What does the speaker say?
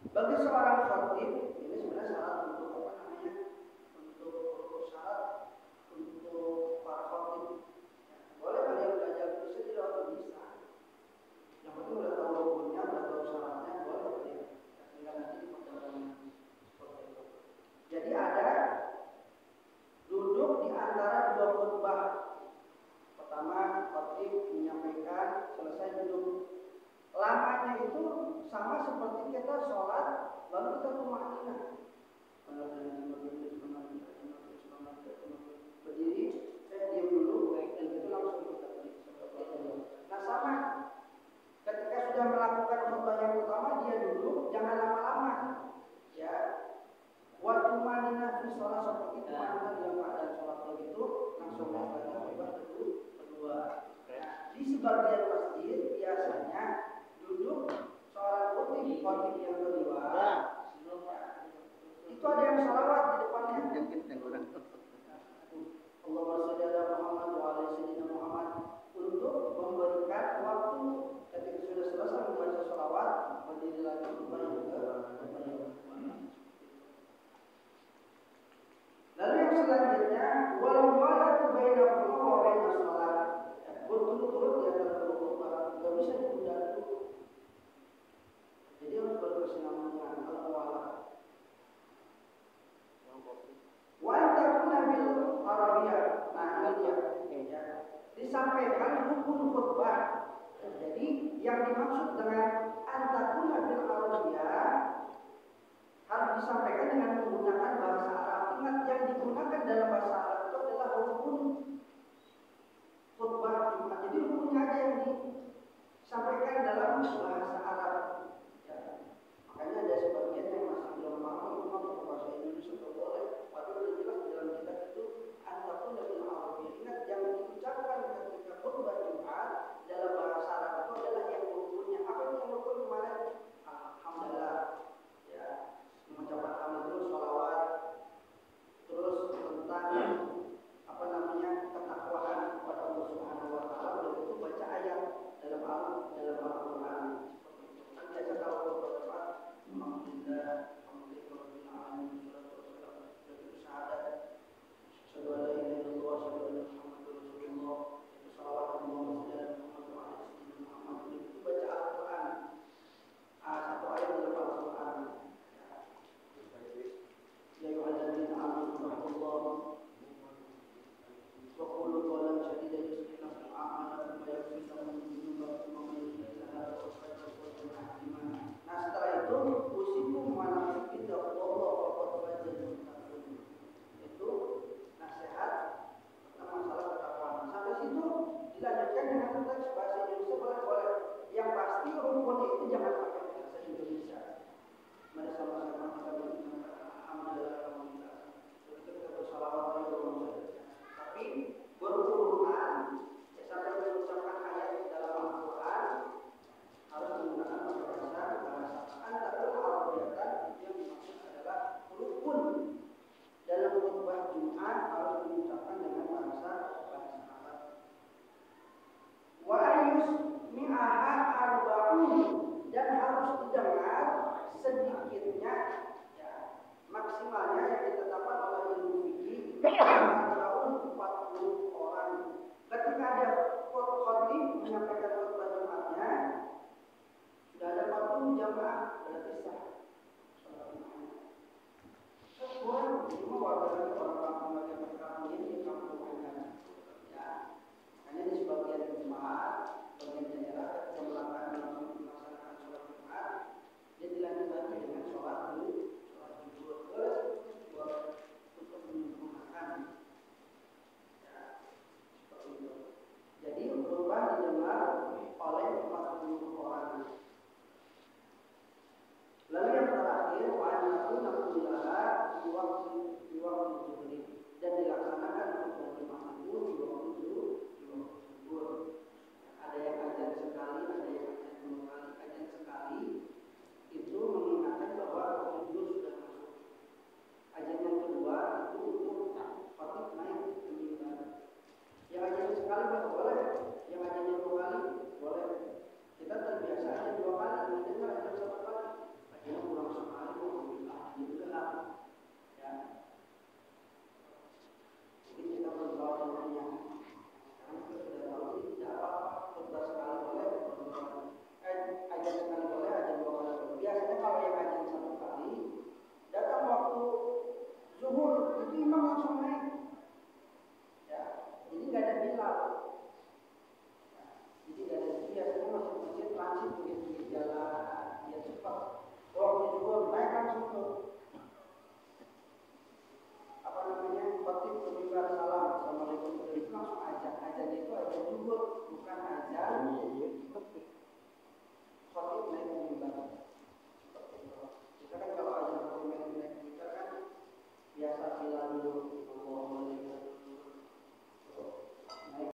Bagi seorang khatib ini sebenarnya syarat untuk apa namanya? Untuk syarat untuk para khatib. Boleh kalian belajar bisa tidak bisa. Yang penting udah tahu rukunnya, udah tahu syaratnya, boleh kalian. Tinggal nanti perjalanan seperti itu. Jadi ada duduk di antara dua khutbah. Pertama, khatib menyampaikan, selesai duduk. Lamanya itu sama seperti kita sholat, lalu kita tumakninah. Berdiri, saya diam dulu, dan itu langsung kita berdiri. Nah sama, ketika sudah melakukan khutbah yang utama, dia duduk, jangan lama-lama. Ya, waktu manina fi sholat seperti itu, manina dalam keadaan sholat begitu, langsung lagi khutbah kedua. Di sebagian masjid biasanya duduk seorang khotib yang kedua. Itu ada yang sholawat di depannya. Allahumma sholli ala Muhammad wa ala sayyidina Muhammad, untuk memberikan waktu ketika sudah selesai membaca sholawat berdiri lagi khutbah yang kedua. Lalu yang selanjutnya, walau walatu bainahuma wa bainas shalah, berturut-turut di antara dua khutbah, tidak bisa ditunda dulu. Jadi harus berkesinambungan al-muwalah. Wa antakuna bil arabiyah. Nah ini dia. Disampaikan hukum khutbah. Jadi yang dimaksud dengan antakuna bil arabiyah harus disampaikan dengan menggunakan bahasa Arab. Ingat, yang digunakan dalam bahasa Arab itu adalah hukum khutbah Jumat. Jadi hukumnya aja yang disampaikan dalam bahasa Arab. Ya. Makanya ada sebagian yang masih belum paham itu masuk bahasa Indonesia tidak boleh. Padahal sudah jelas di dalam kitab itu antakun dan al-arabiyah. Ingat, yang diucapkan ketika khutbah Jumat dalam bahasa Arab itu adalah yang rukunnya. Apa yang rukun kemarin? Alhamdulillah. Ya. Mengucapkan hamdulillah, sholawat, terus tentang apa namanya ketakwaan kepada Allah Subhanahu Wa Taala, begitu baca ayat dalam Al-Quran. Kan biasa kalau berdoa, alhamdulillah, alhamdulillahirabbil alamin, wassalatu wassalamu ala syahadat, asyhadu an la ilaha illallah, asyhadu anna Muhammadar Rasulullah, shalawat Allahumma shalli ala Muhammad wa ala sayyidina Muhammad. Itu baca Al-Quran. Satu ayat dalam Al-Quran. Ya ayyuhalladzina amanu taqullaha wa qulu qawlan sadidan yuslih lakum a'malakum wa yaghfir lakum dhunubakum wa man yuti' Allah wa rasulahu. Nah, setelah itu usikum wa nafsi bittaqwallah wa qad fazal muttaqun. Itu nasihat tentang masalah ketakwaan. Sampai situ dilanjutkan dengan teks bahasa Indonesia boleh. Yang pasti rukun itu jangan pakai bahasa Indonesia. Mari sama-sama kita berdoa. Alhamdulillah, kita bersalawat kepada Allah. Tapi berurutan, sampai mengucapkan ayat dalam Al-Quran harus menggunakan bahasa Antara Al-Quran yang dimaksud adalah rukun dalam khutbah Jumat harus diucapkan dengan bahasa Arab. Wa ayus mi'aha arba'un, dan harus didengar sedikitnya. Maksimalnya yang ditetapkan oleh ilmu fikih tahun 40 orang. Ketika ada khatib menyampaikan khutbah Jumatnya, sudah ada 40 jamaah, berarti sah salat Jumatnya. Sekurang cuma warga orang kampung lagi berkampung ini di kampung mana? Ya, hanya di sebagian jemaah, bagian daerah yang melaksanakan sholat Jumat, dia dilanjutkan dengan sholat dulu. Untuk menyempurnakan, ya, seperti itu. Jadi khutbah didengar oleh 40 orang. Lalu yang terakhir, wa'anatu nakulilah di waktu zuhri, dan dilaksanakan khutbah Jumat itu di waktu zuhur. Ada yang azan sekali, ada yang azan 2 kali. Azan sekali itu mengingatkan bahwa waktu zuhur sudah masuk. Azan yang kedua itu untuk khatib naik ke mimbar. Yang azan sekali boleh, yang azan 2 kali boleh. Kita terbiasa azan 2 kali, mendengar azan 1 kali. Azan kurang masuk ajan. Ajan itu ajan zuhur, bukan ajan